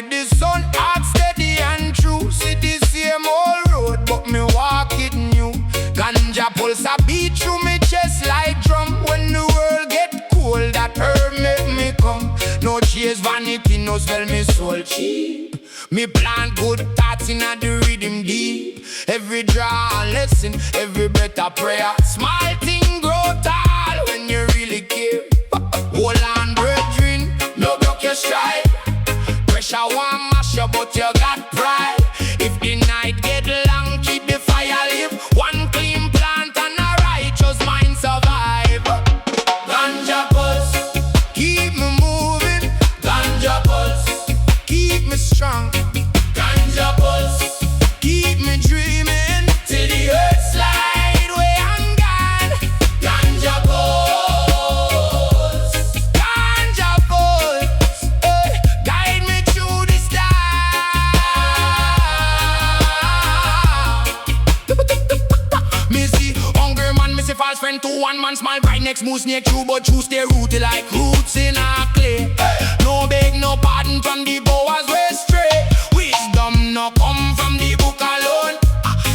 with the sun hot, steady and true. See the same old road, but me walk it new. Ganja pulse a beat through me chest like drum. When the world get cold, that herb make me come. No chase vanity, no sell me soul cheap. Me plant good thoughts in the rhythm deep. Every draw a lesson, every breath a prayer. Small thing grow tall when you really care. Hold on, brethren, no broke your stride. Pressure one mash you, but you got pride. If the night get long, keep the fire live. One clean plant and a righteous mind survive. Ganja pulse, keep me moving. Ganja pulse, keep me strong. Ganja pulse, keep me dreaming till the earth slide way and gone. Ganja pulse, guide me through this time. Me see hungry man, me see false friend to one man smile bright next move snake true, but true stay rooted like roots in a clay. No beg, no pardon from the boas way stray. Wisdom no come from the book alone.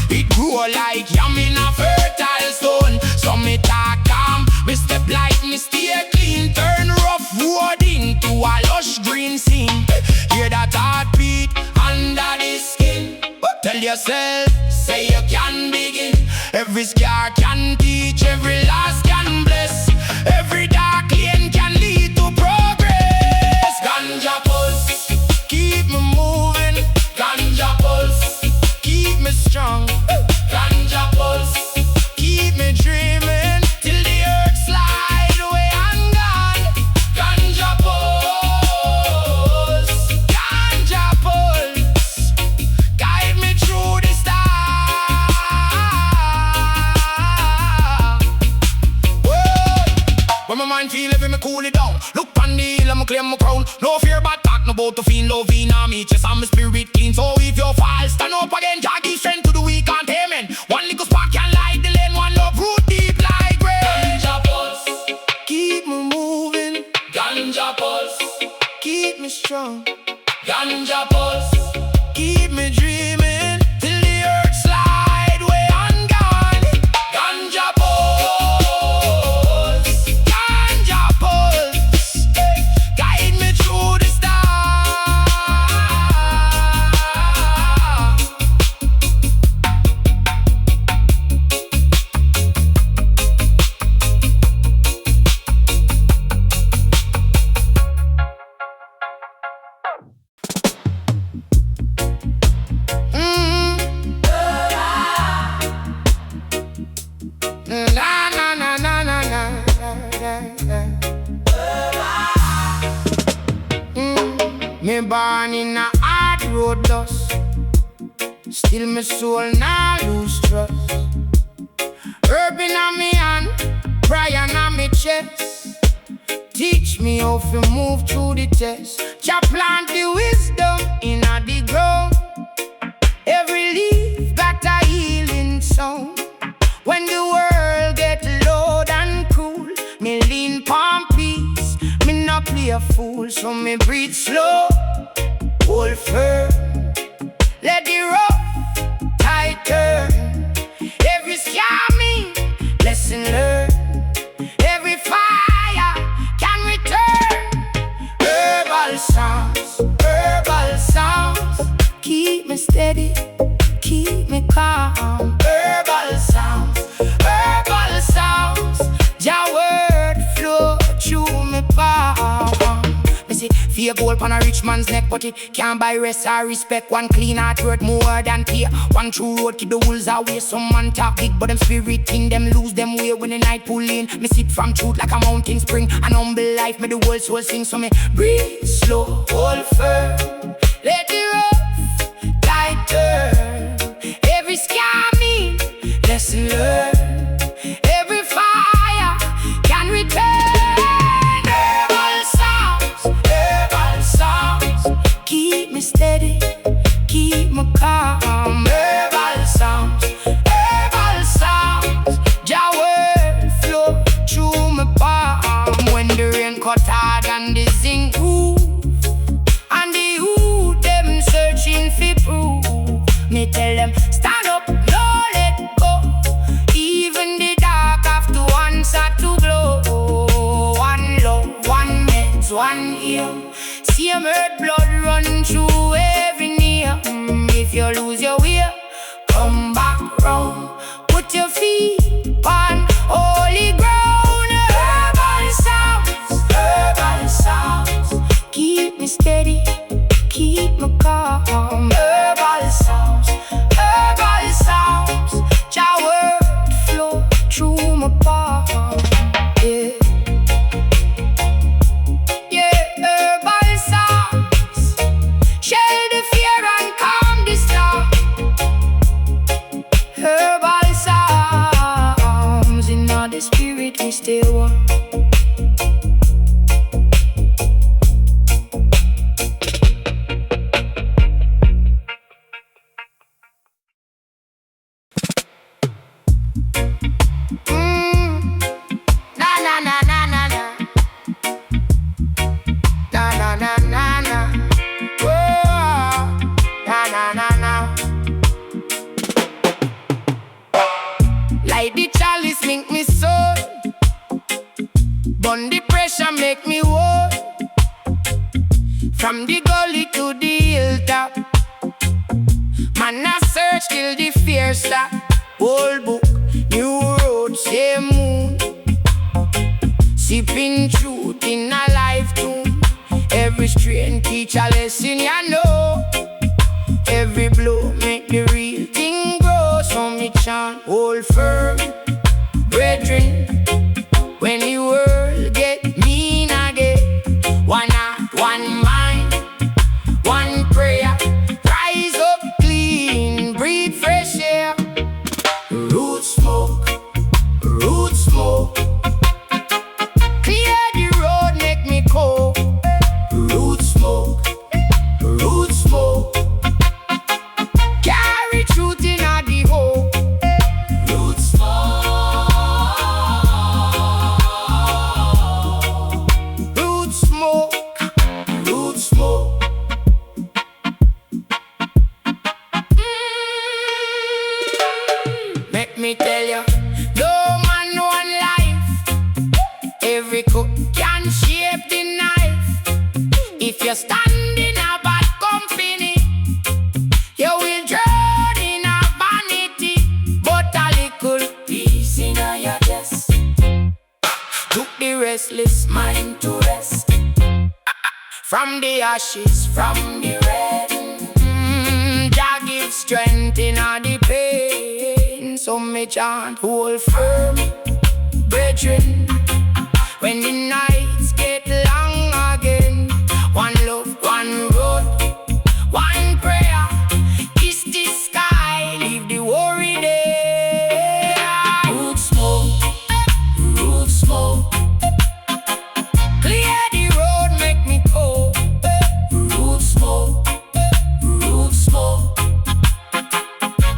It grow like yam in a fertile stone. So me talk calm, me step like me stay clean. Turn rough road into a lush green scene. Hear that heartbeat under the skin. Tell yourself, say you can begin. Every scar can teach, every loss can bless. Every dark lane can lead to progress. Ganja pulse, keep me moving. Ganja pulse, keep me strong. Ganja pulse, keep me dreaming till the earth slide away and gone. Ganja pulse, guide me through the storm. When my mind feel heavy, me cool it down. Look on the hill, I'ma claim my crown. No fear but talk, no bout to feel love in a me. Just my spirit clean, so if you fall, stand up again. Jah give strength to the weak and amen. One little spark can light the lane. One love root deep like rain. Ganja pulse, keep me moving. Ganja pulse, keep me strong. Ganja pulse, keep me dreaming till the earth slide way and gone. Ganja pulse, guide me through the storm. Na na na na na na Me born in a hard road dust. Still my soul now lose trust. Herb in a me hand, prayer in me chest. Teach me how to move through the test. Jah plant the wisdom in a the ground. Every leaf got a healing sound. When the world get low and cool, me lean palm peace. Me not play a fool, so me breathe slow, hold firm. Let the rough tide turn. Every scamming lesson learned. Every fire can return. Herbal Psalms, keep me steady, keep me calm. Herbal Psalms, Jah word flow through me palm. Me see fear gold pon a rich man's neck, but it can't buy rest or respect. One clean heart worth more than fear. One true road keep the wolves away. Some man talk big, but them spirit thing them lose them way when the night pull in. Me sip from truth like a mountain spring. An humble life, me the whole soul sing. So me breathe slow, hold firm. Let the rough tide turn. Every scamming lesson learned. Every fire can return. Herbal Psalms, keep me steady, keep me calm. Herbal Psalms, Jah word flow through my palm. When the rain cut hard and the zinc roof, and the wood tell them, stand up, no let go. Even the dark have to answer to glow. One love, one meds, one ear. Same earth blood run through every near. If you lose your way, come back round. Put your feet on holy ground. Herbal sounds, keep me steady, keep me calm. Herbal sounds, Jah word flow through my palm. Yeah. Herbal sounds, shell the fear and calm the storm. Herbal sounds, in all the spirit we stay warm. Light the chalice, make me soul. Burn the pressure, make me whole. From the gully to the hilltop, man I search till the fear stop. Old book, new road, same moon. Sipping truth in a life tune. Every strain teach a lesson, you know. Every blow make the real thing grow. So me chant, hold firm, brethren. When the world get mean again, one heart, one mind, one prayer. Rise up clean, breathe fresh air. Root smoke, root smoke. Clear the road, make me cold. Root smoke, root smoke. Carry truth in a the hole. Root smoke, root smoke, root smoke. Make me tell you, no man, one life. Every cook can shape the knife. If you stand in a bad company, you will drown in a vanity. But a little peace in your chest took the restless mind to rest. From the ashes, from the red, Jah give strength in all the pain. So me chant, hold firm, brethren. When the nights get long again, one love, one road, one prayer. Kiss the sky, leave the worry there. Root smoke, root smoke. Clear the road, make me go. Root smoke, root smoke.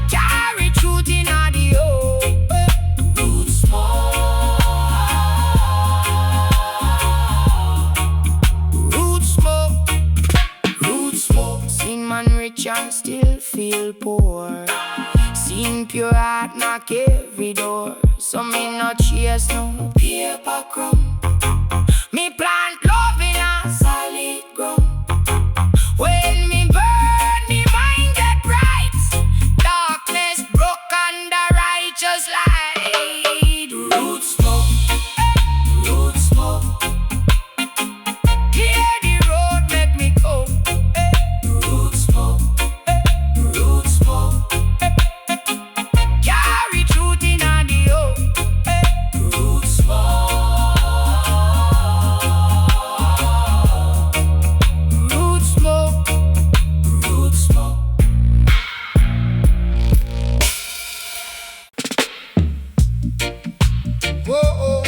Carry truth in all the old. Root smoke, root smoke, root smoke. Seen man rich and still feel poor. Seen pure heart knock every door. So me not chase no paper crumb. Me plant love in a solid ground. When me burn, the mind get bright. Darkness broke under righteous light. Root smoke, root smoke. Clear the road, make me go. Root smoke, root smoke. Carry truth in a the old. Root smoke, root smoke, root smoke. Whoa, oh.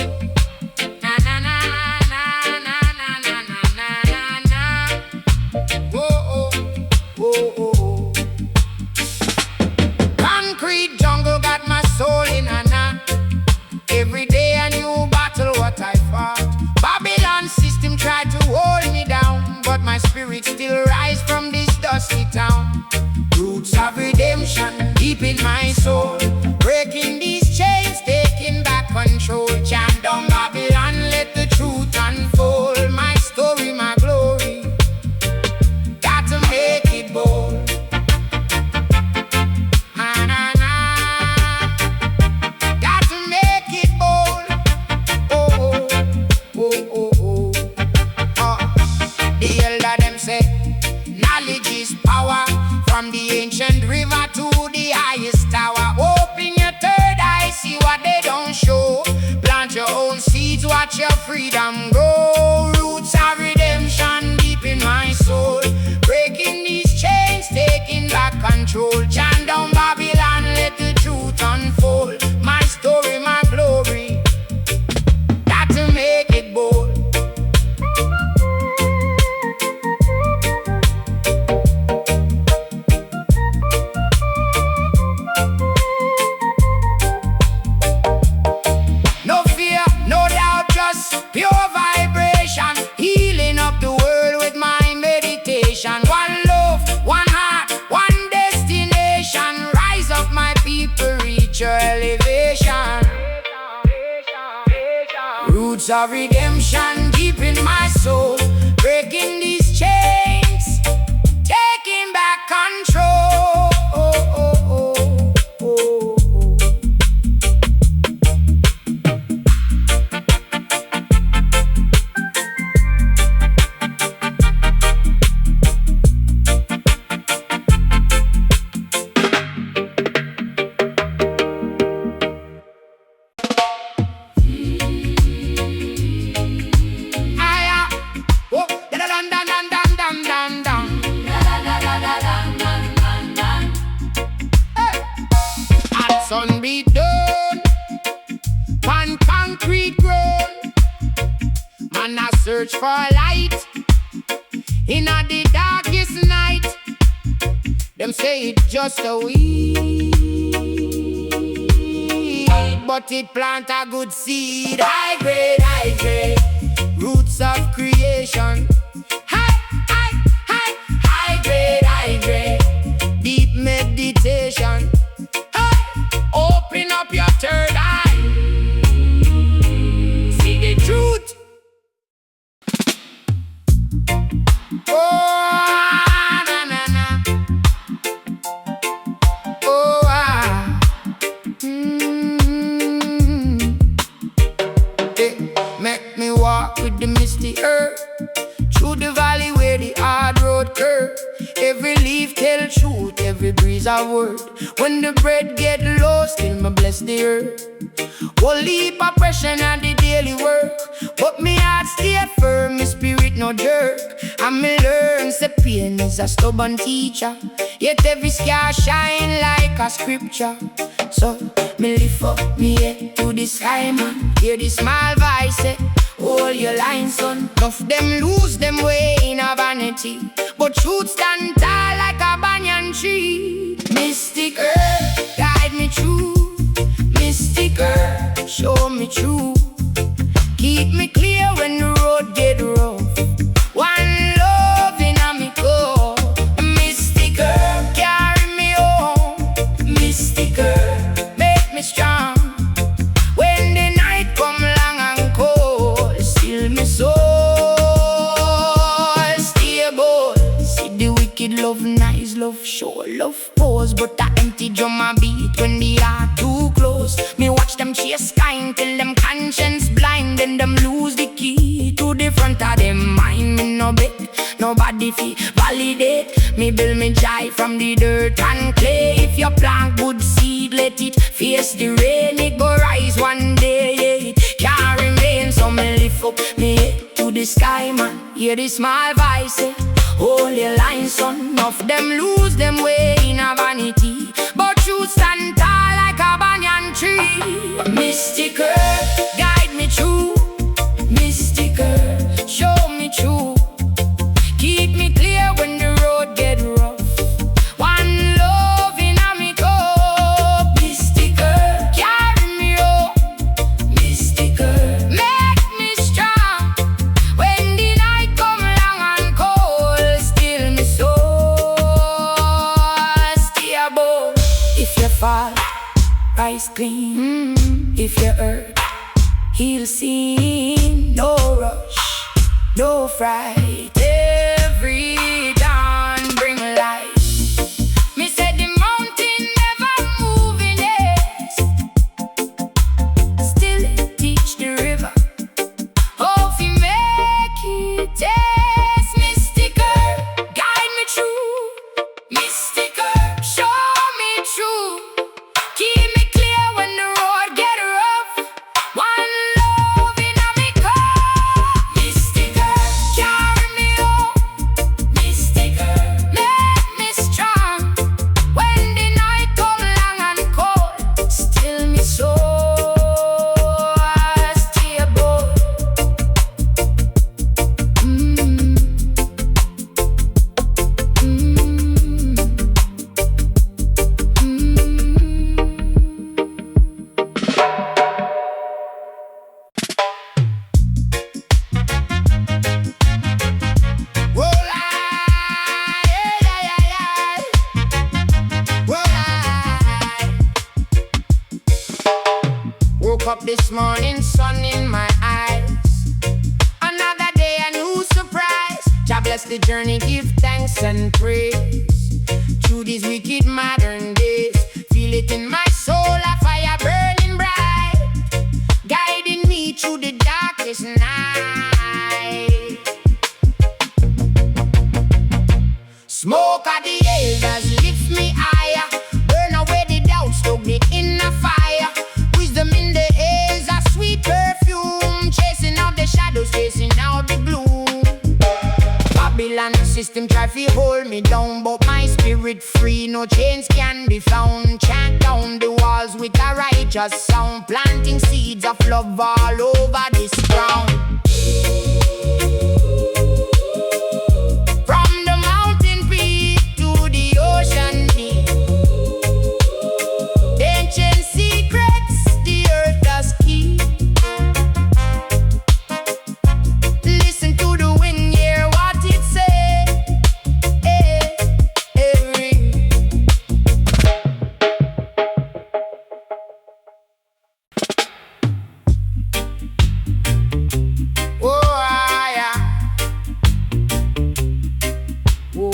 Na na na na na na na na na na. Whoa, oh. Whoa, oh, oh. Concrete jungle got my soul in a knot. Every day a new battle what I fought. Babylon system tried to hold me down, but my spirit still rise from this dusty town. Roots of redemption deep in my soul. Breaking these chains, taking back control. Chant down Babylon, let the truth unfold. My story, my glory, got to make it bold. Got to make it bold. Oh, oh, oh, oh, oh. The elder them say, knowledge is power. From the ancient river to the highest tower. Open your third eye, see what they don't show. Plant your own seeds, watch your freedom grow. Roots of redemption deep in my soul. Breaking these chains, taking back control. Chant down Babylon, let the truth unfold. My story, my glory, got to make it bold. Pure vibration, healing up the world with my meditation. One love, one heart, one destination. Rise up my people, reach your elevation. Roots of redemption deep in my soul. Breaking these chains, taking back control. Sun be done, pan concrete grown. Man I search for light in the darkest night. Them say it's just a weed, but it plant a good seed. High grade, roots of creation. High grade, deep meditation. Open up your third eye, see the truth. Oh, na na na. Oh, ah. Make me walk with the misty earth, through the valley where the hard road curve. Every leaf tell truth, every breeze a word. When the bread get low, still me bless the earth. Whole heap of pressure on the daily work, but me heart stay firm, me spirit no jerk. And me learn say pain is a stubborn teacher, yet every scar shine like a scripture. So me lift up me head to the sky, man. Hear the small voice say, hold your line, son. Enough them lose them way in a vanity, but truth stand tall like a banyan tree. Mystic earth, guide me through. Mystic earth, show me truth. Keep me clear when the road get rough. One love in a me core. Mystic earth, carry me home. Mystic earth, make me strong. When the night come long and cold, still me soul stable. See the wicked love nice, love show, love pose, but that empty drum a beat when the heart too close. Me watch them chase kind till them conscience blind, and them lose the key to the front of them mind. Me no bet, nobody fi validate. Me build me joy from the dirt and clay. If you plant good seed, let it face the rain. It go rise one day, yeah, it can't remain. So me lift up me head to the sky, man. Hear the small voice say, hold your line, son. Enough them lose them way in a vanity, but you stand tall like a banyan tree. Mystic earth, guide me through. Mystic earth, show me truth. Keep me clear when the road get rough. One love in a me cup. Mystic earth, carry me up. Mystic earth, make me strong. When the night come long and cold, still me soul fall, rise clean. If you hurt, he'll see. No rush, no fright. Every dawn bring light. Me said the mountain never moving it. Still it teach the river. Oh, if you make it taste mystical, guide me through. Mystical, show me true. Keep me clear when the road get rough. One love in a me cup. Mystical, carry me home. Mystical, make me strong. When the night come long and cold, still me soul stay bold. Woke up this morning, sun in my eyes. Another day, a new surprise. Jah bless the journey, give thanks and praise. Through these wicked modern days, feel it in my soul, a fire burning bright, guiding me through the darkest night. Smoke of the elders lift me higher, burn away the doubts, stoke me in a fire. Wisdom in the air's a sweet perfume, chasing out the shadows, chasing out the gloom. Babylon system try to hold me down, but my spirit free, no chains can be found. Chant down the walls with a righteous sound, planting seeds of love all over this ground. From the mountain peak to the ocean deep, ancient secrets the earth does keep. Listen to the wind, hear what it say. Oh, yeah. Oh,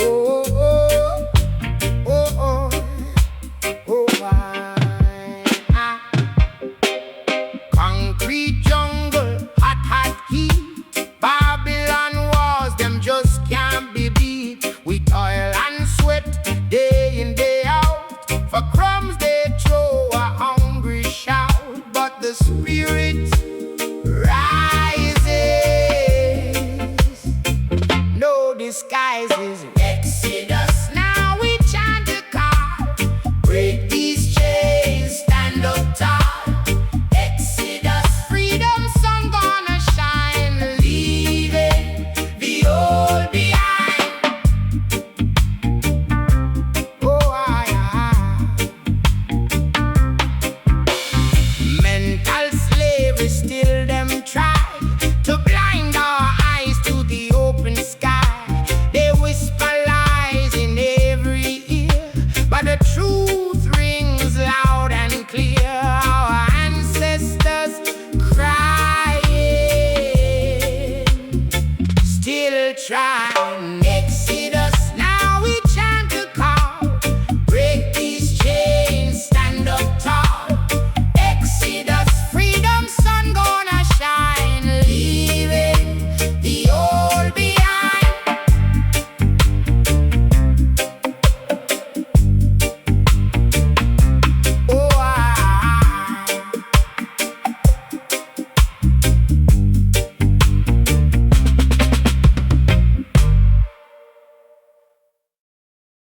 oh, oh, oh, oh, ah. Concrete jungle, hot, hot heat. Babylon walls, them just can't be beat. We toil and sweat day in, day out. For crumbs they throw a hungry shout. But the spirit rises, no disguises. Exodus, now we chant the call. Break these chains, stand up tall. Exodus, freedom sun gonna shine, leaving the old behind. Oh, mental slavery still them try to blind our eyes to the open sky. They whisper lies in every ear, but the truth rings loud and clear. Our ancestors crying, still trying.